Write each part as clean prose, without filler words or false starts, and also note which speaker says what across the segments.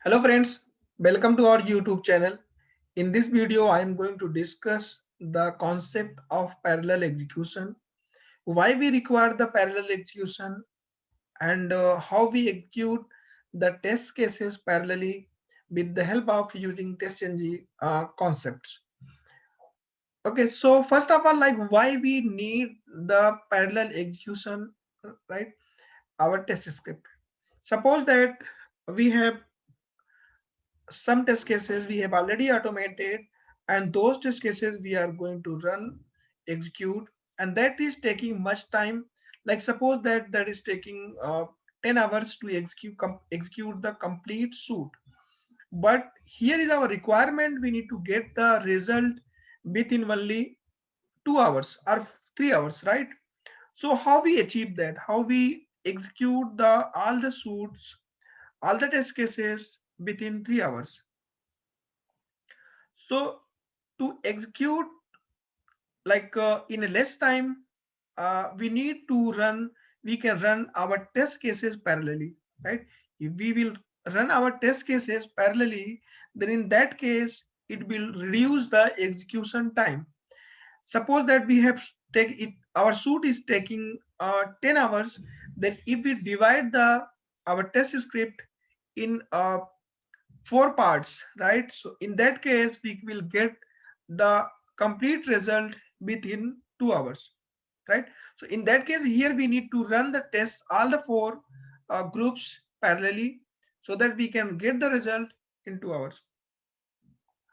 Speaker 1: Hello friends, welcome to our YouTube channel. In this video, I am going to discuss the concept of parallel execution, why we require the parallel execution, and how we execute the test cases parallelly with the help of using TestNG concepts. Okay, so first of all, like why we need the parallel execution, right? Our test script. Suppose that we have some test cases we have already automated, and those test cases we are going to run, execute, and that is taking much time. Like suppose that is taking 10 hours to execute the complete suit, but here is our requirement: we need to get the result within only 2 hours or 3 hours, right? So how we achieve that, how we execute the all the suits, all the test cases within 3 hours? So to execute in a less time, we need to run, we can run our test cases parallelly, right? If we will run our test cases parallelly, then in that case, it will reduce the execution time. Suppose that we have take it, our suit is taking 10 hours, then if we divide the our test script in 4 parts, right? So in that case, we will get the complete result within 2 hours, right? So in that case, here we need to run the tests, all the four groups parallelly, so that we can get the result in 2 hours.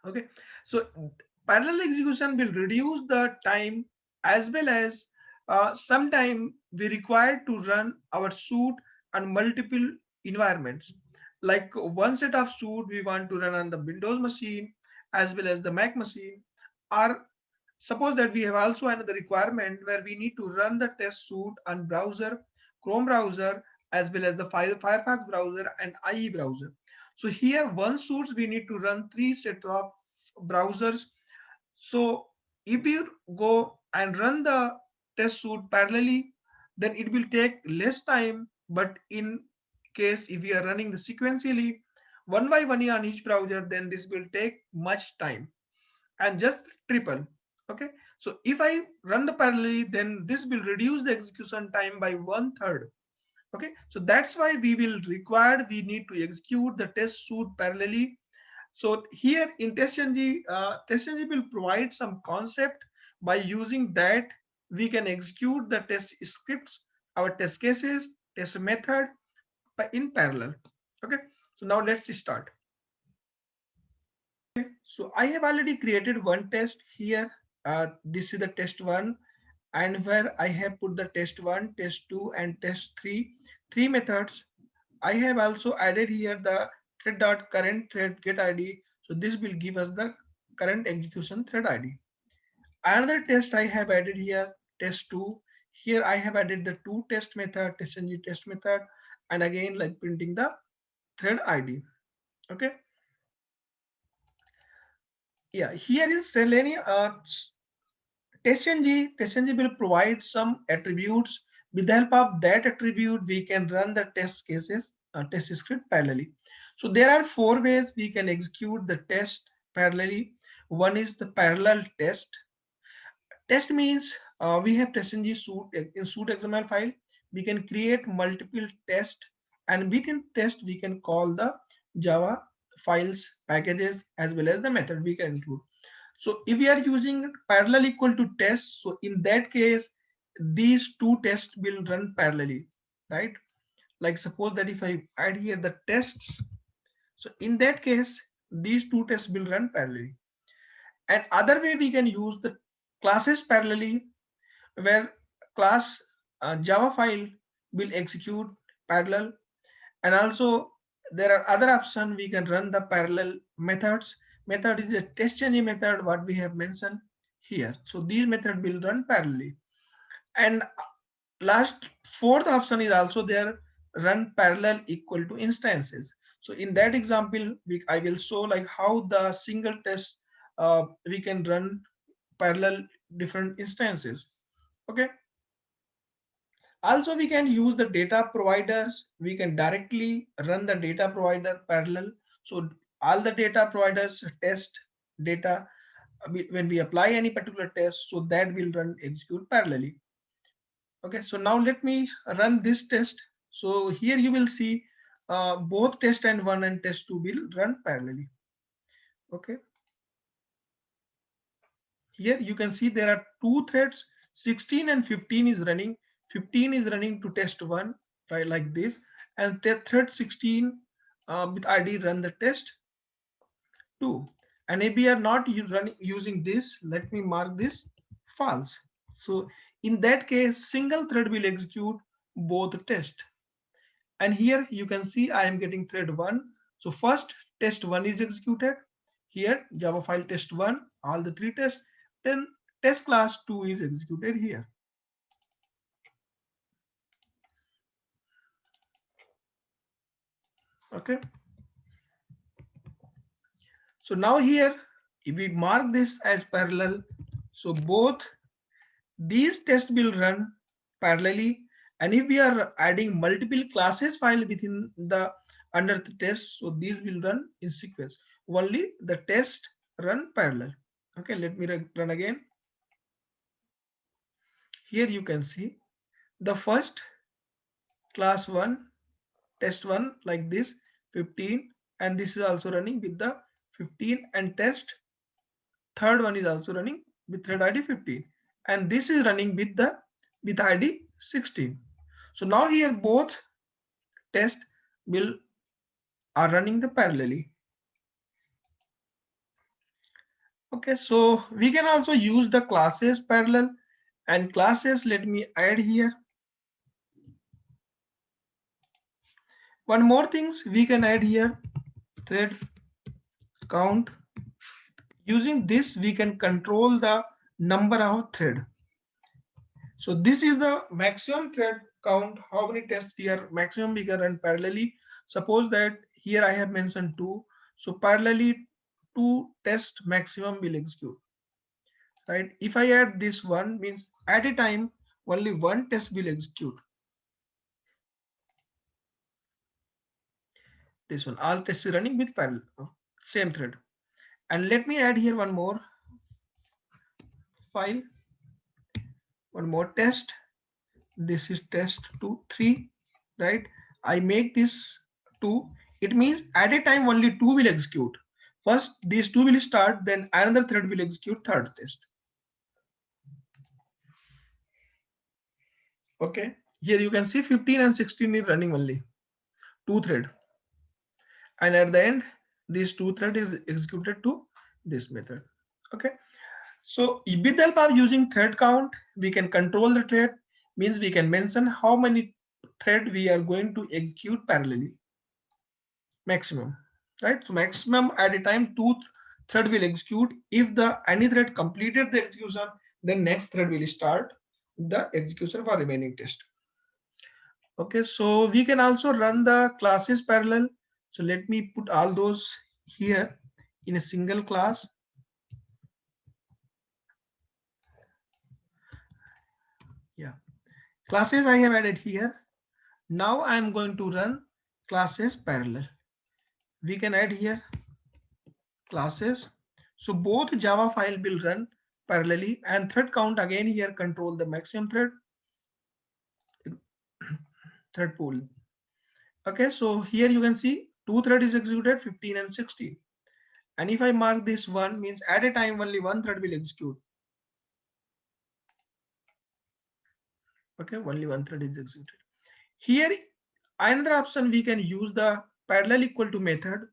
Speaker 1: Okay, so parallel execution will reduce the time, as well as sometime we require to run our suit on multiple environments. Like one set of suit we want to run on the Windows machine as well as the Mac machine, or suppose that we have also another requirement where we need to run the test suite on browser, Chrome browser, as well as the Firefox browser and IE browser. So here one suits we need to run three set of browsers. So if you go and run the test suite parallelly, then it will take less time. But in case if we are running the sequentially one by one on each browser, then this will take much time and just triple. Okay, so if I run the parallelly, then this will reduce the execution time by 1/3. Okay, so that's why we need to execute the test suite parallelly. So here in TestNG, TestNG will provide some concept. By using that, we can execute the test scripts, our test cases, test method in parallel. Okay, so now let's start. So I have already created one test here. This is the test one, and where I have put the test one, test two, and test three methods. I have also added here the thread.current thread get ID. So this will give us the current execution thread ID. Another test I have added here, test two. Here I have added the two test method, testng test method, and again like printing the thread ID. Okay. Yeah, here is Selenium. TestNG will provide some attributes. With the help of that attribute, we can run the test cases, test script parallelly. So there are four ways we can execute the test parallelly. One is the parallel test. Test means we have TestNG suite in suite XML file. We can create multiple tests, and within test we can call the Java files, packages, as well as the method we can include. So if we are using parallel equal to test, so in that case, these two tests will run parallelly, right? Like suppose that if I add here the tests, so in that case, these two tests will run parallelly. And other way we can use the classes parallelly, where class Java file will execute parallel, and also there are other options we can run the parallel methods. Method is a test changing method what we have mentioned here. So these method will run parallelly. And last fourth option is also there, run parallel equal to instances. So in that example I will show like how the single test we can run parallel different instances. Okay, also we can use the data providers. We can directly run the data provider parallel. So all the data providers test data when we apply any particular test, so that will run execute parallelly. Okay, so now let me run this test. So here you will see both test and 1 and test 2 will run parallelly. Okay, here you can see there are two threads, 16 and 15 is running. 15 is running to test 1, right, like this, and the thread 16 with ID run the test 2. And if we are not using this, let me mark this false. So in that case, single thread will execute both test. And here you can see I am getting thread 1. So first test 1 is executed. Here Java file test 1, all the three tests. Then test class 2 is executed here. Okay. So now here, if we mark this as parallel, so both these tests will run parallelly. And if we are adding multiple classes file within the under the test, so these will run in sequence. Only the test run parallel. Okay, let me run again. Here you can see the first class 1 test 1 like this 15, and this is also running with the 15, and test third one is also running with thread ID 15, and this is running with ID 16. So now here both tests will are running the parallelly. Okay, so we can also use the classes parallel, and classes, let me add here. One more things we can add here, thread count. Using this we can control the number of thread. So this is the maximum thread count, how many tests we are maximum we can run parallelly. Suppose that here I have mentioned 2, so parallelly 2 test maximum will execute, right? If I add this one, means at a time only one test will execute. This one, all tests is running with parallel, same thread. And let me add here one more file, one more test. This is test 2 3, right? I make this 2, it means at a time only 2 will execute. First these 2 will start, then another thread will execute third test. Okay, here you can see 15 and 16 is running only 2 thread, and at the end this 2 thread is executed to this method. Okay, so with the help of using thread count, we can control the thread, means we can mention how many thread we are going to execute parallelly, maximum, right? So maximum at a time 2 thread will execute. If the any thread completed the execution, then next thread will start the execution for remaining test. Okay, so we can also run the classes parallel. So let me put all those here in a single class. Yeah, classes I have added here. Now I am going to run classes parallel. We can add here classes. So both Java file will run parallelly, and thread count again here control the maximum thread pool. Okay, so here you can see 2 thread is executed, 15 and 16. And if I mark this one, means at a time only 1 thread will execute. Okay, only 1 thread is executed. Here another option, we can use the parallel equal to method.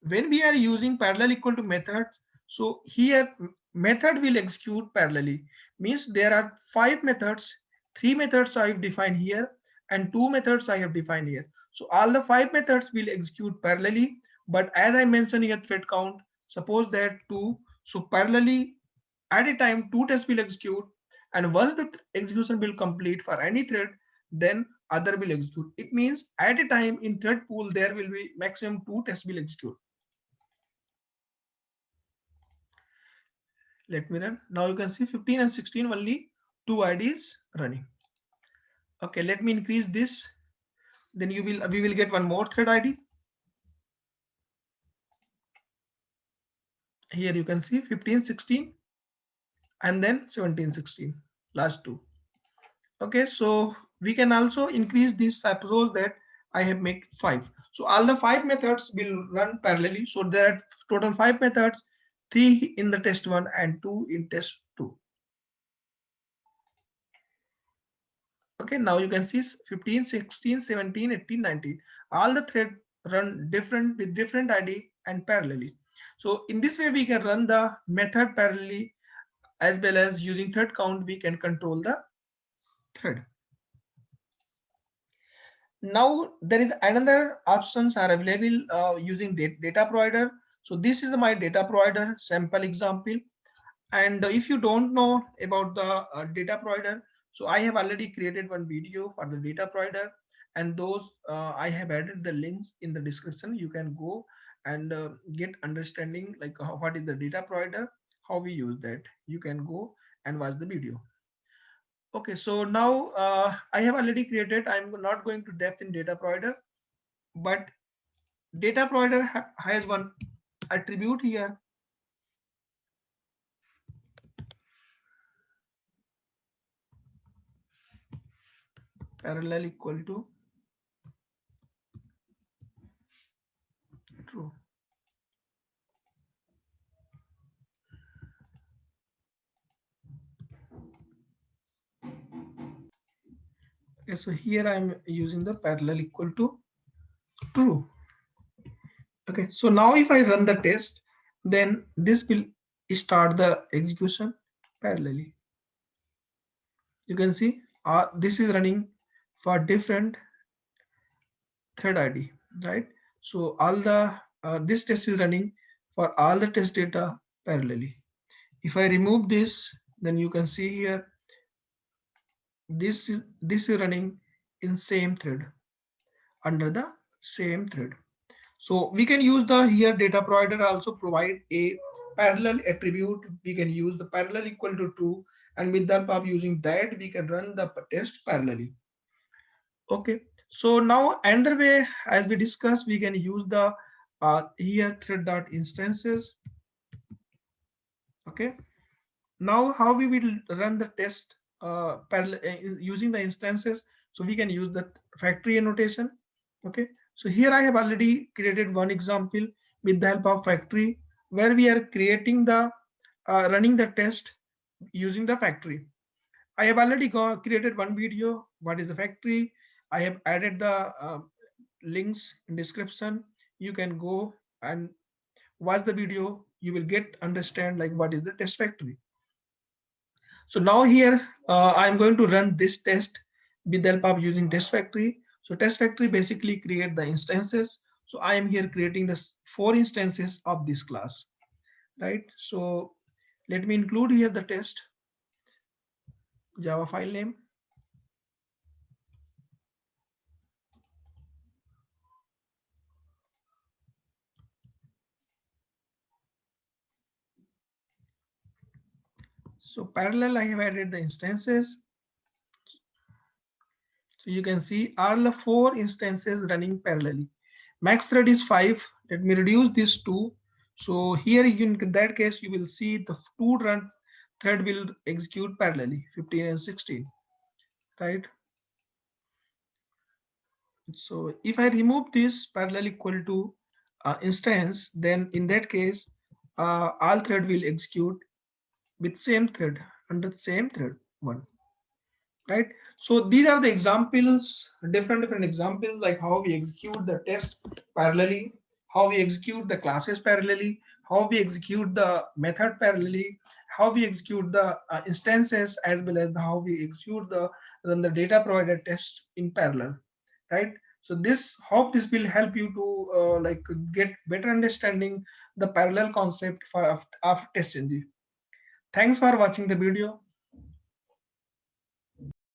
Speaker 1: When we are using parallel equal to method, so here method will execute parallelly, means there are 5 methods, 3 methods I have defined here and 2 methods I have defined here. So all the 5 methods will execute parallelly, but as I mentioned here thread count, suppose that 2, so parallelly at a time 2 tests will execute, and once the execution will complete for any thread, then other will execute. It means at a time in thread pool there will be maximum 2 tests will execute. Let me run. Now you can see 15 and 16 only 2 IDs running. Okay, let me increase this. Then we will get one more thread ID. Here you can see 15, 16, and then 17, 16, last two. Okay, so we can also increase this. Suppose that I have make 5. So all the 5 methods will run parallelly. So there are total 5 methods, 3 in the test 1 and 2 in test 2. Okay, now you can see 15, 16, 17, 18, 19. All the thread run different with different ID and parallelly. So in this way, we can run the method parallelly, as well as using thread count, we can control the thread. Now there is another options are available using data provider. So this is my data provider sample example. And if you don't know about the data provider, so I have already created one video for the data provider, and those I have added the links in the description. You can go and get understanding like what is the data provider, how we use that. You can go and watch the video. Okay, so now I have already created. I'm not going to depth in data provider, but data provider has one attribute here. Parallel equal to true. Okay, so here I'm using the parallel equal to true. Okay, so now if I run the test, then this will start the execution parallelly. You can see this is running for different thread ID, right? So all the this test is running for all the test data parallelly. If I remove this, then you can see here this is running in same thread under the same thread. So we can use the here data provider also provide a parallel attribute. We can use the parallel equal to true, and with the help of using that we can run the test parallelly. Okay, so now another way, as we discussed, we can use the here thread dot instances. Okay, now how we will run the test parallel using the instances. So we can use the factory annotation. Okay, so here I have already created one example with the help of factory, where we are creating the running the test using the factory. I have already created one video. What is the factory? I have added the links in description. You can go and watch the video. You will get understand like what is the test factory. So now here I'm going to run this test with the help of using test factory. So test factory basically create the instances. So I am here creating this 4 instances of this class, right? So let me include here the test Java file name. So parallel, I have added the instances. So you can see all the 4 instances running parallelly. Max thread is 5. Let me reduce this to. So here in that case, you will see the 2 run thread will execute parallelly, 15 and 16, right? So if I remove this parallel equal to instance, then in that case, all thread will execute with same thread under the same thread 1. Right, so these are the examples, different examples, like how we execute the test parallelly, how we execute the classes parallelly, how we execute the method parallelly, how we execute the instances, as well as how we execute the run the data provider test in parallel, right? So this hope this will help you to like get better understanding the parallel concept for of test engine. Thanks for watching the video.